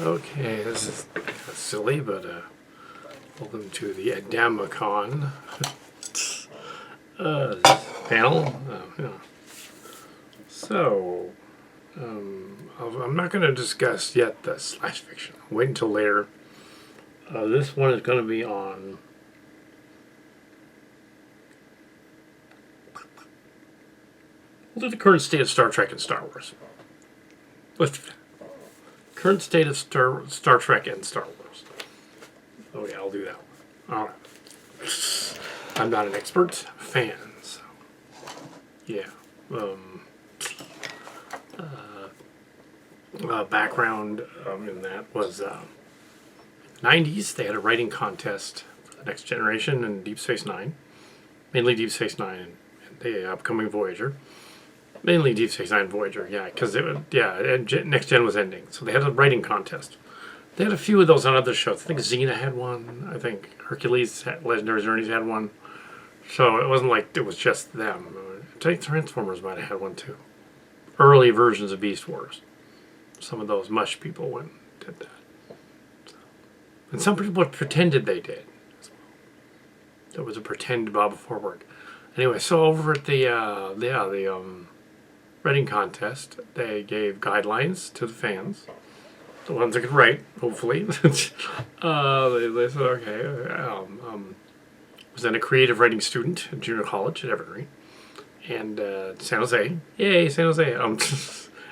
Okay, this is silly, but welcome to the AdamaCon panel. So, I'm not going to discuss yet the slash fiction. I'll wait until later. This one is going to be on the current state of Star Trek and Star Wars. Current state of Star Trek and Star Wars. Oh yeah, I'll do that one. All right. I'm not an expert, I'm a fan, so yeah. Background in that was 90s. They had a writing contest for the Next Generation and Deep Space Nine, mainly Deep Space Nine and the upcoming Voyager. Mainly Deep Space Nine Voyager, yeah, because Next Gen was ending, so they had a writing contest. They had a few of those on other shows. I think Xena had one. I think Hercules, Legendary Journeys had one. So it wasn't like it was just them. I think Transformers might have had one too. Early versions of Beast Wars. Some of those mush people went and did that. So. And some people pretended they did. There was a pretend Bob Forward. Anyway, so over at the writing contest, they gave guidelines to the fans, the ones that could write, hopefully. They said, okay, was then a creative writing student at junior college at Evergreen, and San Jose, yay, San Jose,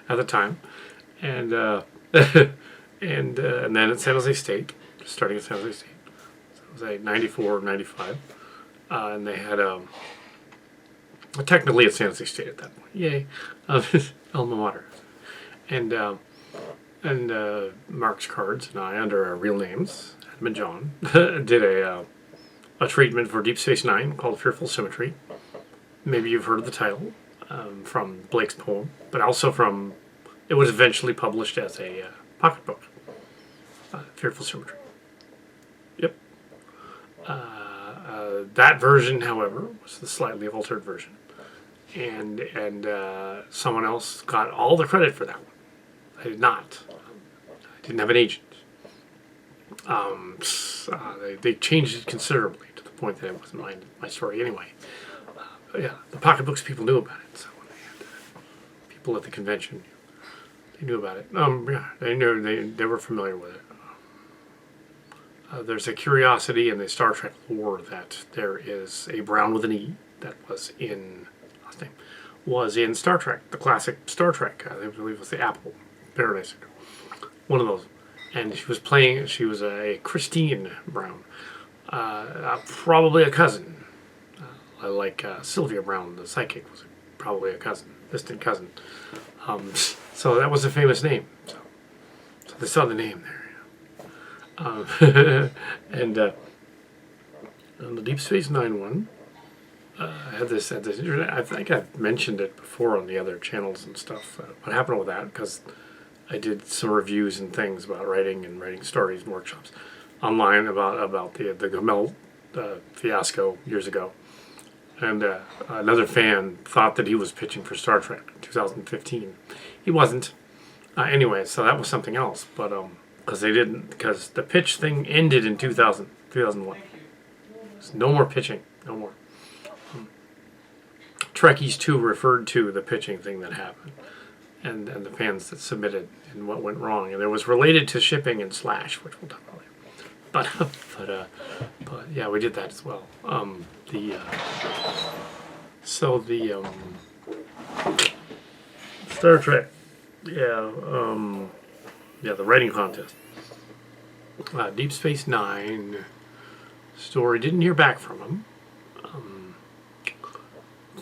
at the time, and and then at San Jose State, starting at San Jose State, San Jose 94, 95, and they had technically at San Jose State at that point. Yay. Alma mater. And Mark's Cards and I, under our real names, Adam and John, did a treatment for Deep Space Nine called Fearful Symmetry. Maybe you've heard of the title from Blake's poem, but also from, it was eventually published as a pocketbook. Fearful Symmetry. Yep. That version, however, was the slightly altered version. And someone else got all the credit for that one. I did not. I didn't have an agent. They changed it considerably to the point that it wasn't my story anyway. Yeah, the pocketbooks people knew about it. So when they had people at the convention, they knew about it. Yeah, they knew they were familiar with it. There's a curiosity in the Star Trek lore that there is a Brown with an E that was in Star Trek, the classic Star Trek. I believe it was the Apple Paradise, one of those. And she was a Christine Brown, probably a cousin, like Sylvia Brown, the psychic, was probably a cousin, distant cousin. So that was a famous name. So they saw the name there. And on the Deep Space Nine one, I had this internet. I think I've mentioned it before on the other channels and stuff. What happened with that? Because I did some reviews and things about writing and writing stories and workshops online about the Gamel fiasco years ago. And another fan thought that he was pitching for Star Trek in 2015. He wasn't. Anyway, so that was something else. But because the pitch thing ended in 2001. There's no more pitching, no more. Trekkies 2 referred to the pitching thing that happened, and the fans that submitted and what went wrong, and it was related to shipping and slash, which we'll talk about later. But yeah, we did that as well. Star Trek, the writing contest. Deep Space Nine story, didn't hear back from him.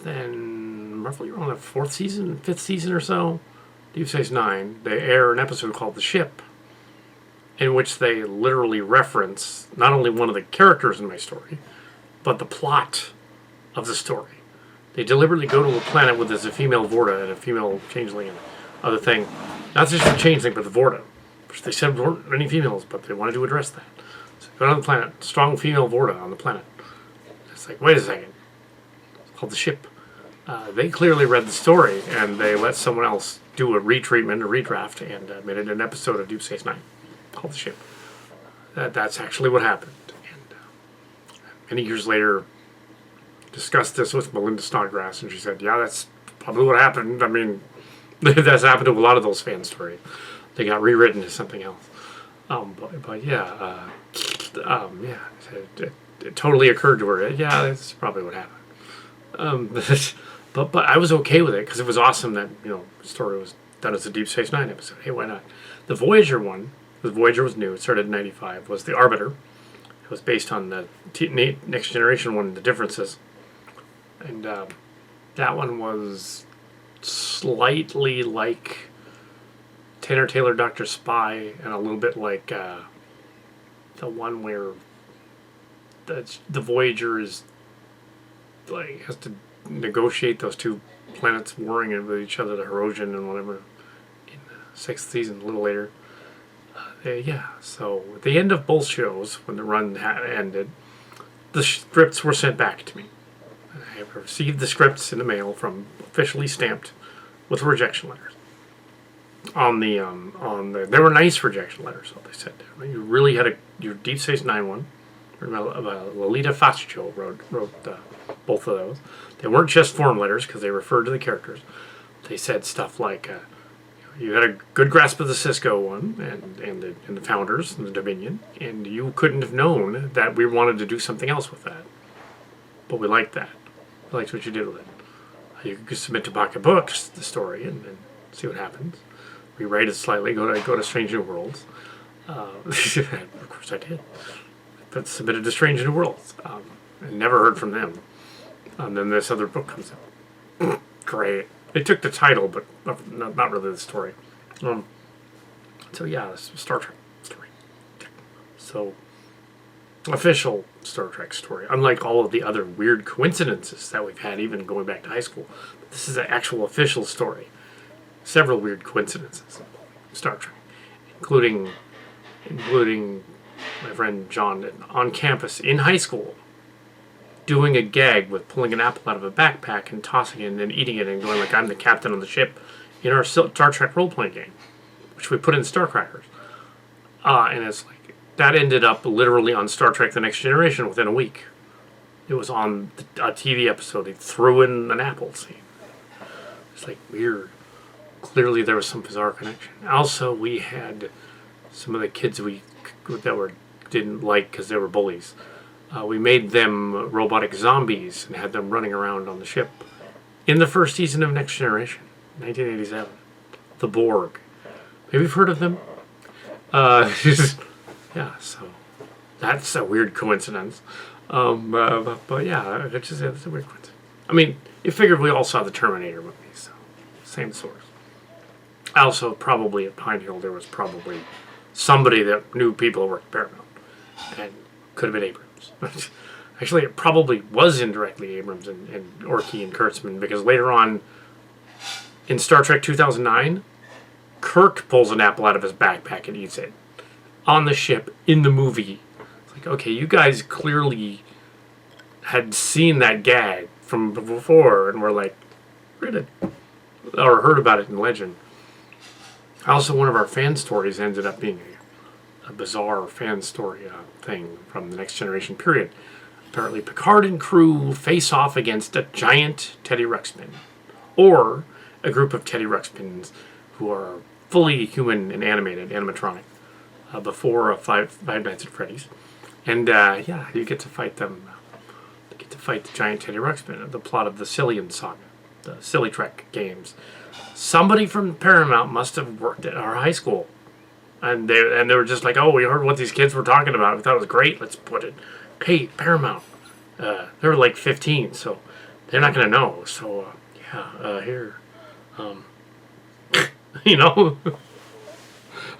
Then, roughly around the fifth season or so, Deep Space Nine, they air an episode called The Ship, in which they literally reference not only one of the characters in my story, but the plot of the story. They deliberately go to a planet where there's a female Vorta and a female changeling and other thing. Not just the changeling, but the Vorta. Which they said weren't any females, but they wanted to address that. So they go on the planet, strong female Vorta on the planet. It's like, wait a second. It's called The Ship. They clearly read the story, and they let someone else do a retreatment, a redraft, and made it an episode of Deep Space Nine. called the ship. That's actually what happened. And many years later, discussed this with Melinda Snodgrass, and she said, "Yeah, that's probably what happened. I mean, that's happened to a lot of those fan stories. They got rewritten as something else." But yeah, it totally occurred to her. Yeah, that's probably what happened. But I was okay with it because it was awesome that the story was done as a Deep Space Nine episode. Hey, why not? The Voyager one, because Voyager was new, it started in '95, was the Arbiter. It was based on the Next Generation one, the differences, and that one was slightly like Tanner Taylor Dr. Spy, and a little bit like the one where the Voyager is has to negotiate those two planets warring with each other, the Herosian and whatever, in the 6th season, a little later. So at the end of both shows, when the run ended, the scripts were sent back to me. I received the scripts in the mail officially stamped with rejection letters. They were nice rejection letters, so they said. You really had your Deep Space Nine one. Lolita Fascio wrote both of those. They weren't just form letters because they referred to the characters. They said stuff like, you had a good grasp of the Cisco one and the Founders and the Dominion, and you couldn't have known that we wanted to do something else with that. But we liked that. We liked what you did with it. You could submit to Pocket Books the story and see what happens. Rewrite it slightly. Go to Strange New Worlds. Of course I did. But submitted to Strange New Worlds. And never heard from them. And then this other book comes out. Great. They took the title, but not really the story. So yeah, this is Star Trek story. So, official Star Trek story. Unlike all of the other weird coincidences that we've had, even going back to high school. But this is an actual official story. Several weird coincidences. Star Trek. Including my friend John on campus in high school doing a gag with pulling an apple out of a backpack and tossing it and then eating it and going like, I'm the captain on the ship in our Star Trek role-playing game, which we put in Star Crackers. And it's like, that ended up literally on Star Trek The Next Generation within a week. It was on a TV episode. They threw in an apple scene. It's like weird. Clearly there was some bizarre connection. Also, we had some of the kids didn't like because they were bullies. We made them robotic zombies and had them running around on the ship. In the first season of Next Generation, 1987. The Borg. Maybe you've heard of them? Yeah, so that's a weird coincidence. But yeah, it's a weird coincidence. I mean, you figured we all saw the Terminator movies, so same source. Also, probably at Pine Hill, there was probably somebody that knew people who worked at Paramount. And could have been Abrams. Actually, it probably was indirectly Abrams and Orkey and Kurtzman, because later on in Star Trek 2009, Kirk pulls an apple out of his backpack and eats it on the ship in the movie. It's like, okay, you guys clearly had seen that gag from before and were like, or heard about it in legend. Also, one of our fan stories ended up being a bizarre fan story thing from the Next Generation period. Apparently, Picard and crew face off against a giant Teddy Ruxpin, or a group of Teddy Ruxpins who are fully human and animated, animatronic, before Five Nights at Freddy's. And you get to fight them. You get to fight the giant Teddy Ruxpin. The plot of the Cillian Saga, the Silly Trek games. Somebody from Paramount must have worked at our high school. And they were just like, oh, we heard what these kids were talking about. We thought it was great. Let's put it. Hey, Paramount. They're like 15, so they're not going to know. So, here. I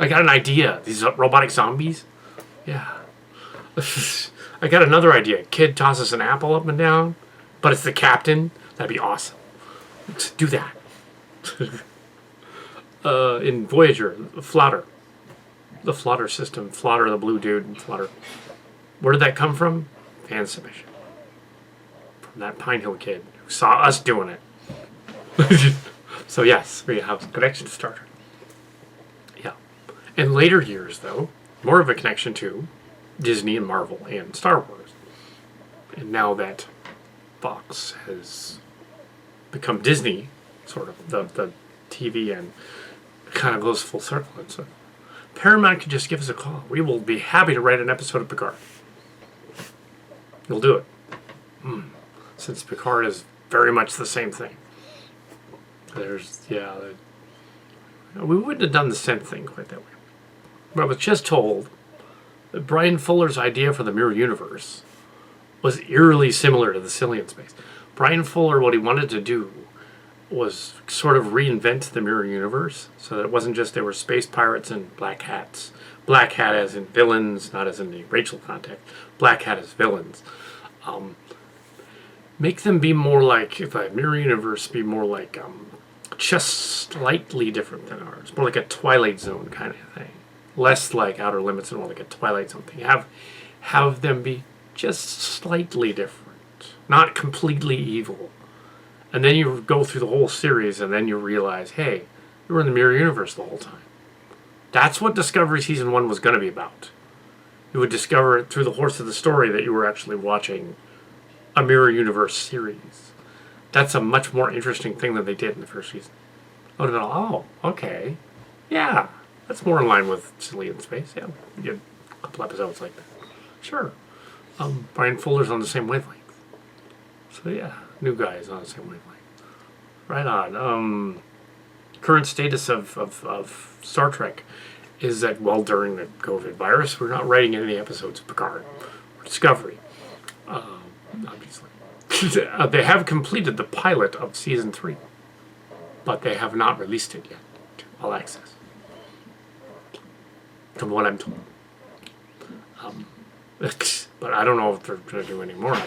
got an idea. These robotic zombies? Yeah. I got another idea. Kid tosses an apple up and down, but it's the captain. That'd be awesome. Let's do that. In Voyager, Flouter. The Flouter system. Flouter, the blue dude. Flouter. Where did that come from? Fan submission. From that Pine Hill kid who saw us doing it. So yes, we have a connection to Star Trek. Yeah. In later years, though, more of a connection to Disney and Marvel and Star Wars. And now that Fox has become Disney, sort of, the TV, and kind of goes full circle. And so Paramount could just give us a call. We will be happy to write an episode of Picard. You'll do it. Since Picard is very much the same thing. We wouldn't have done the same thing quite that way. But I was just told that Brian Fuller's idea for the Mirror Universe was eerily similar to the Cillian space. Brian Fuller, what he wanted to do was sort of reinvent the Mirror Universe so that it wasn't just there were space pirates and black hats. Black hat as in villains, not as in the Rachel context. Black hat as villains. Make them be more like, if a Mirror Universe be more like just slightly different than ours. More like a Twilight Zone kind of thing. Less like Outer Limits and more like a Twilight Zone thing. Have them be just slightly different. Not completely evil. And then you go through the whole series and then you realize, hey, you were in the Mirror Universe the whole time. That's what Discovery Season 1 was going to be about. You would discover through the course of the story that you were actually watching a Mirror Universe series. That's a much more interesting thing than they did in the first season. I would have been, oh, okay. Yeah, that's more in line with Cillian Space. Yeah, we get a couple episodes like that. Sure. Brian Fuller's on the same wavelength. So yeah, new guy is on the same wavelength. Right on. Current status of Star Trek is that, well, during the COVID virus, we're not writing any episodes of Picard or Discovery. Obviously. They have completed the pilot of Season 3, but they have not released it yet to All Access, from what I'm told. But I don't know if they're going to do any more.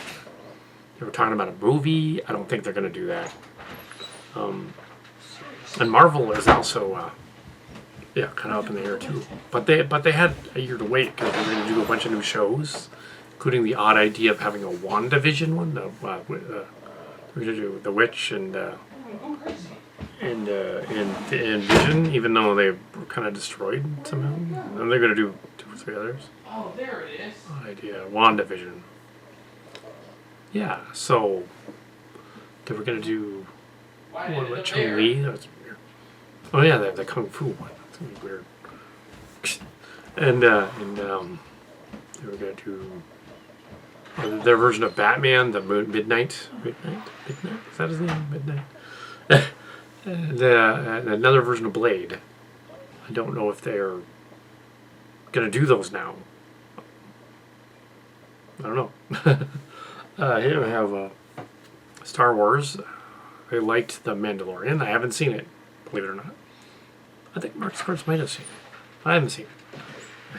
They were talking about a movie. I don't think they're going to do that. And Marvel is also, kind of up in the air too. But they had a year to wait because they're going to do a bunch of new shows, including the odd idea of having a WandaVision one. We're going to do The Witch and Vision, even though they were kind of destroyed somehow. And they're going to do 2 or 3 others. Oh, there it is. Odd idea. WandaVision. Yeah, so they were going to do one with Chun-Li. That was weird. Oh yeah, the Kung Fu one. That's going to be weird. And they were going to do their version of Batman, the Midnight? Is that his name? Midnight? and another version of Blade. I don't know if they're going to do those now. I don't know. Here we have Star Wars. I liked The Mandalorian. I haven't seen it, believe it or not. I think Mark Scarts might have seen it. I haven't seen it.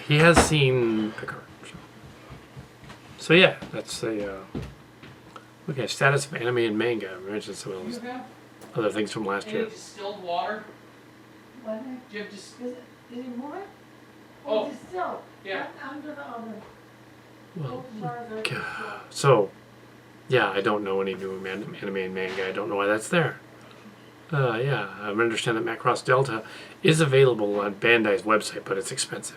He has seen Picard. So yeah, that's a okay. Status of anime and manga. I mentioned some of those other things from last year. Distilled water? What? Do you have just? Is it more? Oh. Distilled. Yeah. Under the oven. Well, so yeah, I don't know any new anime and manga. I don't know why that's there. Yeah, I understand that Macross Delta is available on Bandai's website, but it's expensive.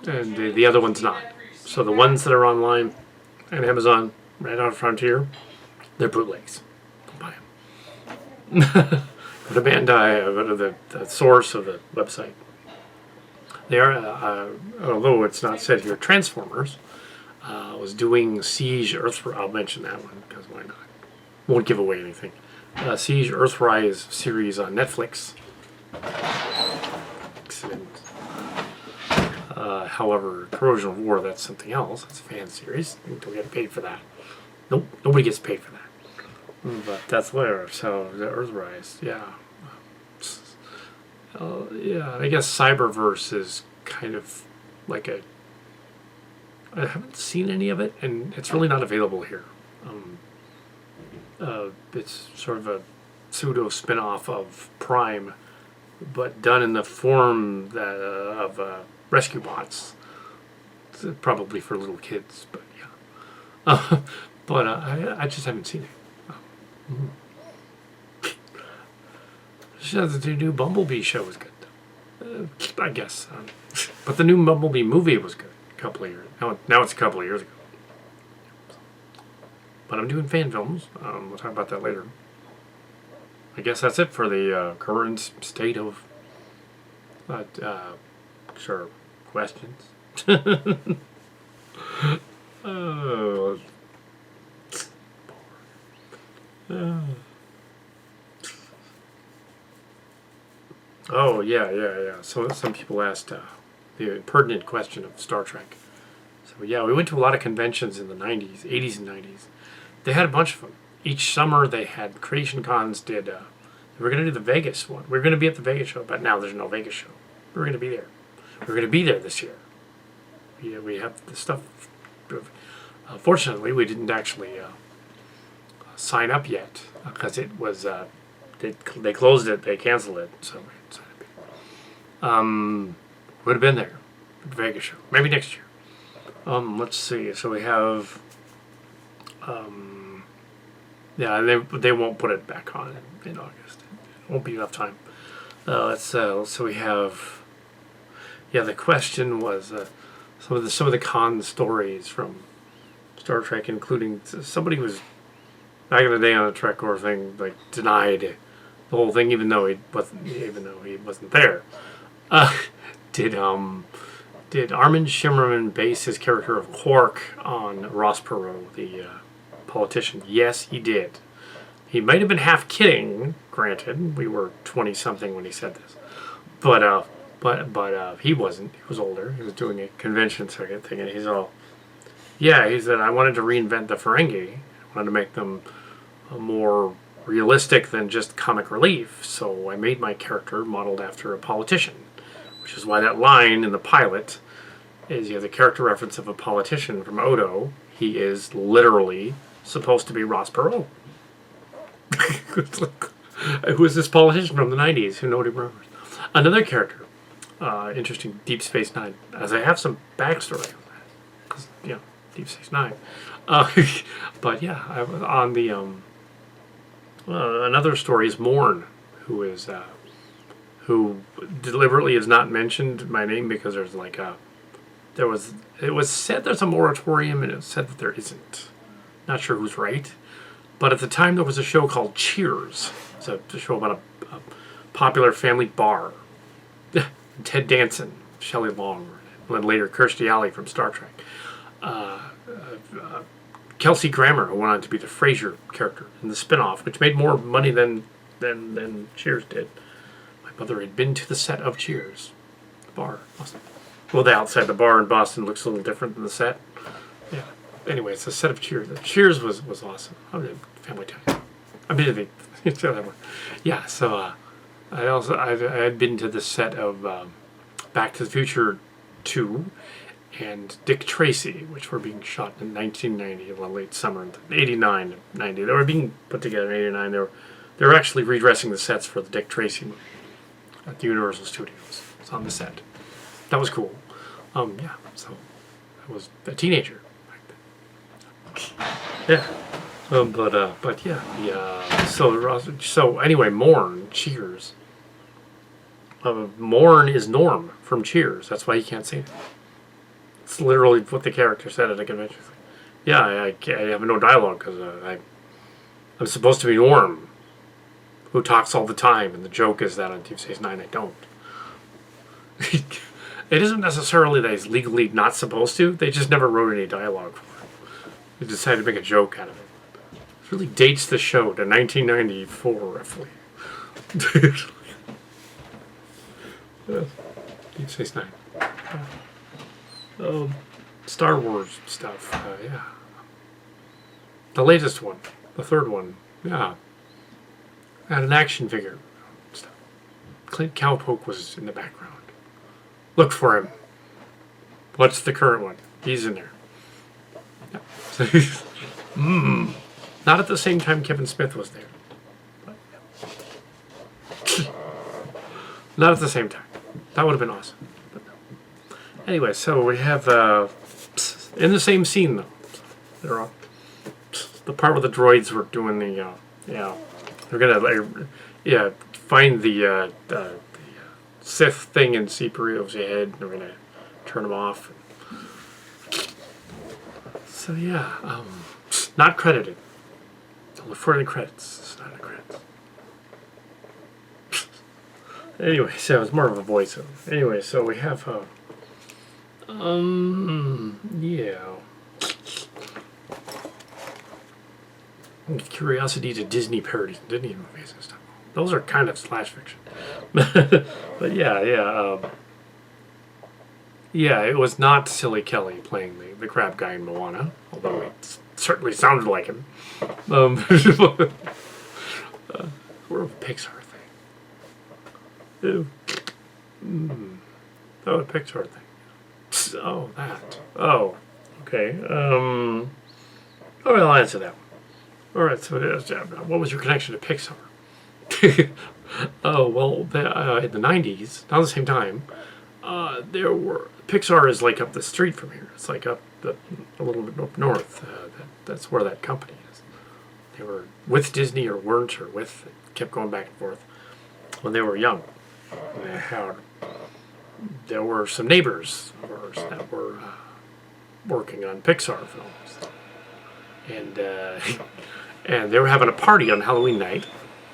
And the other one's not. So the ones that are online and Amazon, right out of Frontier, they're bootlegs. Don't buy them. Go to Bandai, go to the source of the website. They are, although it's not said here, Transformers was doing Siege Earthrise. I'll mention that one because why not? Won't give away anything. Siege Earthrise series on Netflix. Excellent. However, Corrosion of War, that's something else. That's a fan series. You don't get paid for that. Nope, nobody gets paid for that. But that's there. So the Earthrise, yeah. Yeah, I guess Cyberverse is kind of like I haven't seen any of it, and it's really not available here. It's sort of a pseudo spin-off of Prime, but done in the form of rescue bots. It's probably for little kids, but yeah. But I just haven't seen it. The new Bumblebee show was good, though. I guess. But the new Bumblebee movie was good. A couple of years. Now it's a couple of years ago. But I'm doing fan films. We'll talk about that later. I guess that's it for the current state of sure questions. Oh. Oh yeah. So some people asked the pertinent question of Star Trek. So yeah, we went to a lot of conventions in the 90s, 80s and 90s. They had a bunch of them. Each summer they had Creation Cons did, they were going to do the Vegas one. We were going to be at the Vegas show, but now there's no Vegas show. We're going to be there. We're going to be there this year. Yeah, we have the stuff. Fortunately, we didn't actually sign up yet because it was, they closed it, they canceled it, so we didn't sign up yet. Would have been there at the Vegas show. Maybe next year. Let's see. So we have, yeah, they won't put it back on in August. It won't be enough time. So we have, yeah, the question was some of the con stories from Star Trek, including somebody was back in the day on the Trekcore thing, like denied the whole thing, even though he wasn't there. Did Armin Shimmerman base his character of Quark on Ross Perot, the politician? Yes, he did. He might have been half kidding. Granted, we were 20-something when he said this, but he wasn't. He was older. He was doing a convention circuit thing, and he's all, yeah. He said, I wanted to reinvent the Ferengi. I wanted to make them more realistic than just comic relief. So I made my character modeled after a politician, which is why that line in the pilot is, you have the character reference of a politician from Odo. He is literally supposed to be Ross Perot. Who is this politician from the 90s? Who nobody remembers? Another character, interesting, Deep Space Nine. As I have some backstory on that, because Deep Space Nine. But yeah, I was on the another story is Morn, who is who deliberately is not mentioned my name because there's like it was said there's a moratorium and it was said that there isn't. Not sure who's right. But at the time, there was a show called Cheers. It's a show about a popular family bar. Ted Danson, Shelley Long, and then later Kirstie Alley from Star Trek. Kelsey Grammer, who went on to be the Frasier character in the spinoff, which made more money than Cheers did. My mother had been to the set of Cheers, the bar. Well, the outside the bar in Boston looks a little different than the set. Yeah. Anyway, it's a set of Cheers. Cheers was awesome. I mean, family time. I mean, yeah. So I had been to the set of Back to the Future 2 and Dick Tracy, which were being shot in 1990, the late summer, 89, 90. They were being put together in 89. They were actually redressing the sets for the Dick Tracy movie at the Universal Studios. It's on the set. That was cool. Yeah. So I was a teenager. Yeah, but yeah. So anyway, Morn, Cheers. Morn is Norm from Cheers. That's why he can't say it. It's literally what the character said at a convention. Yeah, I have no dialogue because I'm supposed to be Norm, who talks all the time, and the joke is that on Deep Space Nine I don't. It isn't necessarily that he's legally not supposed to. They just never wrote any dialogue for him. They decided to make a joke out of it. It really dates the show to 1994, roughly. Deep Space Nine. Star Wars stuff, yeah. The latest one, the third one, yeah. Had an action figure stuff. Clint Cowpoke was in the background. Look for him. What's the current one? He's in there. Not at the same time Kevin Smith was there. But, yeah. Not at the same time. That would have been awesome. But no. Anyway, so we have in the same scene though. They're all, the part where the droids were doing the they're gonna find the Sith thing in C-3PO's head. And they're gonna turn them off. So yeah, not credited. I'll look for the credits. It's not a credits. Anyway, so it's more of a voiceover. Anyway, so we have yeah. Curiosity to Disney parodies, Disney movies and stuff. Those are kind of slash fiction. But yeah, yeah, it was not Silly Kelly playing the crab guy in Moana, although it certainly sounded like him. We're a Pixar thing. Ew. Oh, a Pixar thing. Oh, that. Oh, okay. Oh, I'll answer that one. All right, so what was your connection to Pixar? Oh, well, in the 90s, not at the same time, there were... Pixar is like up the street from here. It's like up a little bit up north. That's where that company is. They were with Disney or weren't, or with... kept going back and forth when they were young. There were some neighbors of ours that were working on Pixar films. And and they were having a party on Halloween night.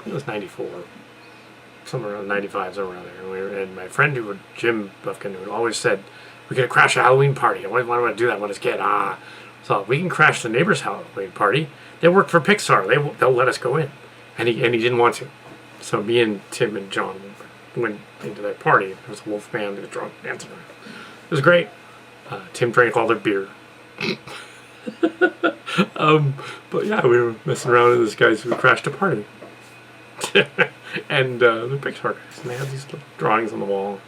It was 94. Somewhere around 95, somewhere around there. And my friend, Jim Buffkin, who always said, we're going to crash a Halloween party. Why do I do that when it's kid? So we can crash the neighbor's Halloween party. They work for Pixar. They'll let us go in. And he didn't want to. So me and Tim and John went into that party. There was a wolf band. They was drunk, dancing around. It was great. Tim drank all their beer. But yeah, we were messing around with these guys who crashed a party. And the Pixar guys, and they had these little drawings on the wall.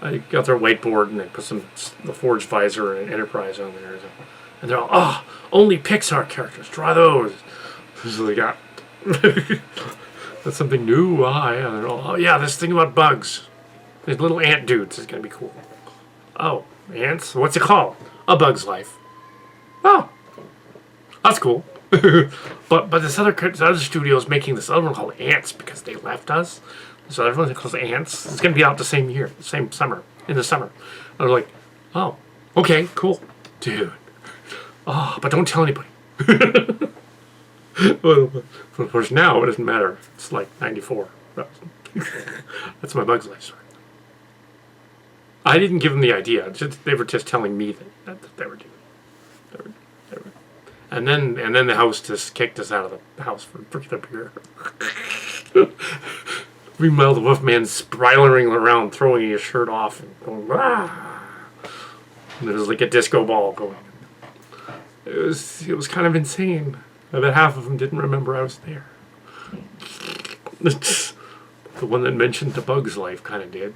I got their whiteboard and they put the Forged Visor and Enterprise on there. And they're all, only Pixar characters, draw those. So they got, that's something new. Yeah. They're all, yeah, this thing about bugs. These little ant dudes is going to be cool. Oh, ants? What's it called? A Bug's Life. Oh, that's cool. but this other studio is making this other one called Ants because they left us. This other one called Ants. It's going to be out the same year, the same summer, in the summer. I was like, oh, okay, cool. Dude. Oh, but don't tell anybody. Well, of course, now it doesn't matter. It's like 94. That's my Bug's Life story. I didn't give them the idea. They were just telling me that they were doing it. And then the house just kicked us out of the house for drinking the beer. Meanwhile, the Wolfman's spiraling around, throwing his shirt off and going, ah! And there was like a disco ball going. It was kind of insane. I bet half of them didn't remember I was there. The one that mentioned the Bug's Life kind of did.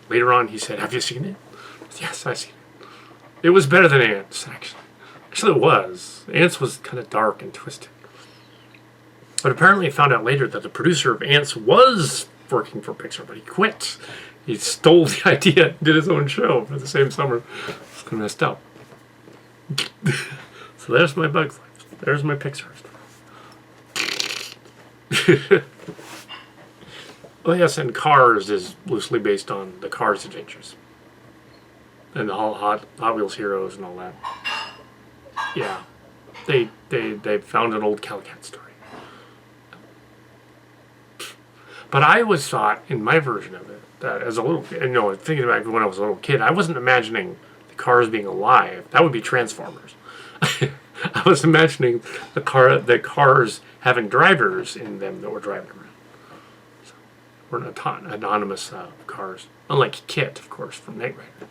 Later on, he said, "Have you seen it?" Yes, I've seen it. It was better than Ants, actually. Actually, it was. Ants was kind of dark and twisted. But apparently I found out later that the producer of Ants was working for Pixar, but he quit. He stole the idea and did his own show for the same summer. It's kind of messed up. So there's my Bug's Life. There's my Pixar story. Oh yes, and Cars is loosely based on the Cars Adventures. And the Hot Wheels Heroes and all that. Yeah, they found an old Kal Kat story. But I always thought, in my version of it, that as a little, thinking about it when I was a little kid, I wasn't imagining the cars being alive. That would be Transformers. I was imagining the cars having drivers in them that were driving around. So, we're anonymous cars, unlike Kit, of course, from Knight Rider.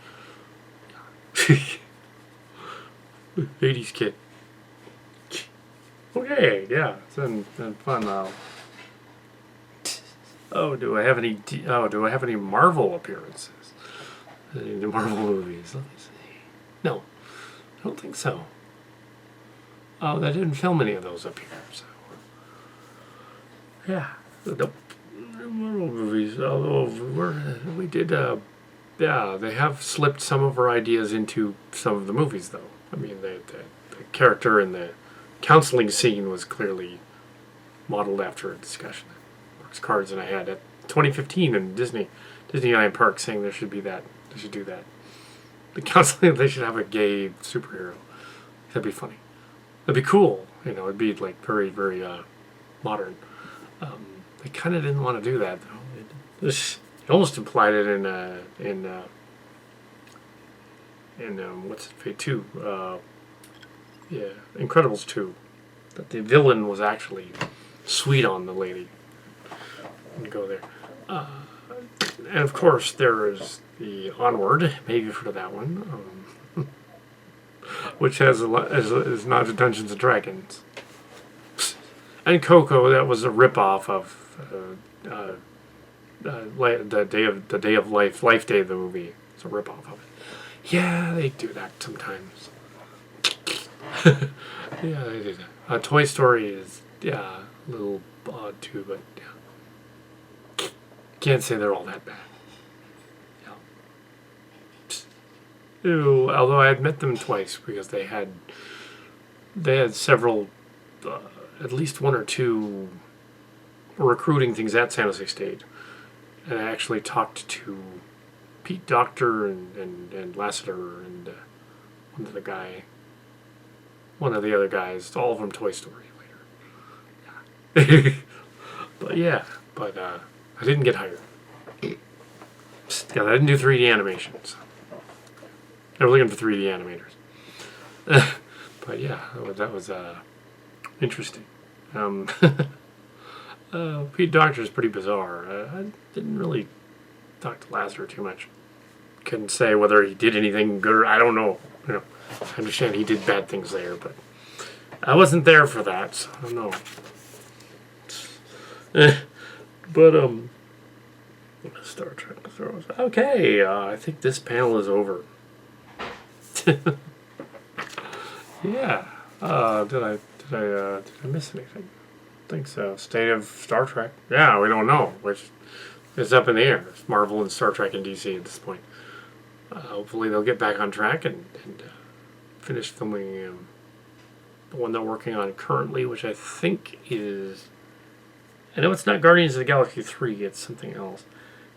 80s kid. Okay, yeah, it's been fun now. Do I have any Marvel appearances? Any Marvel movies? Let me see. No, I don't think so. Oh, they didn't film any of those up here, so yeah. The Marvel movies. We did. Yeah, they have slipped some of our ideas into some of the movies, though. I mean, the character in the counseling scene was clearly modeled after a discussion that Mark's Cards and I had at 2015 in Disneyland Park, saying there should be They should do that. Constantly, they should have a gay superhero. That'd be funny. That'd be cool. It'd be like very, very modern. They kind of didn't want to do that though. It almost implied it in what's it? Fate 2. Yeah, Incredibles 2. That the villain was actually sweet on the lady. And go there. And of course, there is the Onward. Maybe you've heard of that one. Which has is not Dungeons and Dragons. And Coco, that was a ripoff of the Day of Life Day, the movie. It's a ripoff of it. Yeah, they do that sometimes. Yeah, they do that. Toy Story is a little odd too, but yeah, can't say they're all that bad. Yeah. Ew, although I had met them twice because they had several, at least one or two recruiting things at San Jose State, and I actually talked to Pete Docter and Lassiter and one of the other guys, all from Toy Story later. Yeah. but I didn't get hired. Yeah, I didn't do 3D animations. I was looking for 3D animators. But yeah, that was interesting. Pete Docter is pretty bizarre. I didn't really talk to Lassiter too much. Couldn't say whether he did anything good or I don't know. I understand he did bad things there, but I wasn't there for that, so I don't know. But Star Trek. Okay, I think this panel is over. Yeah. Did I miss anything? I think so. State of Star Trek. Yeah, we don't know, which is up in the air. It's Marvel and Star Trek and DC at this point. Hopefully they'll get back on track and finish filming the one they're working on currently, which I think is... I know it's not Guardians of the Galaxy 3, it's something else.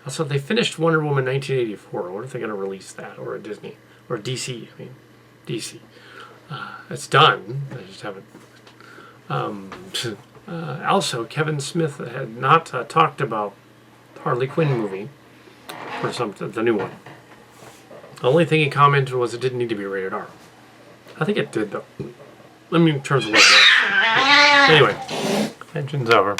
Also, they finished Wonder Woman 1984. I wonder if they're going to release that, or a Disney, or DC, I mean, DC. It's done, they just haven't... also, Kevin Smith had not talked about the Harley Quinn movie, or the new one. The only thing he commented was it didn't need to be rated R. I think it did, though. I mean, in terms of what it was. Anyway, engine's over.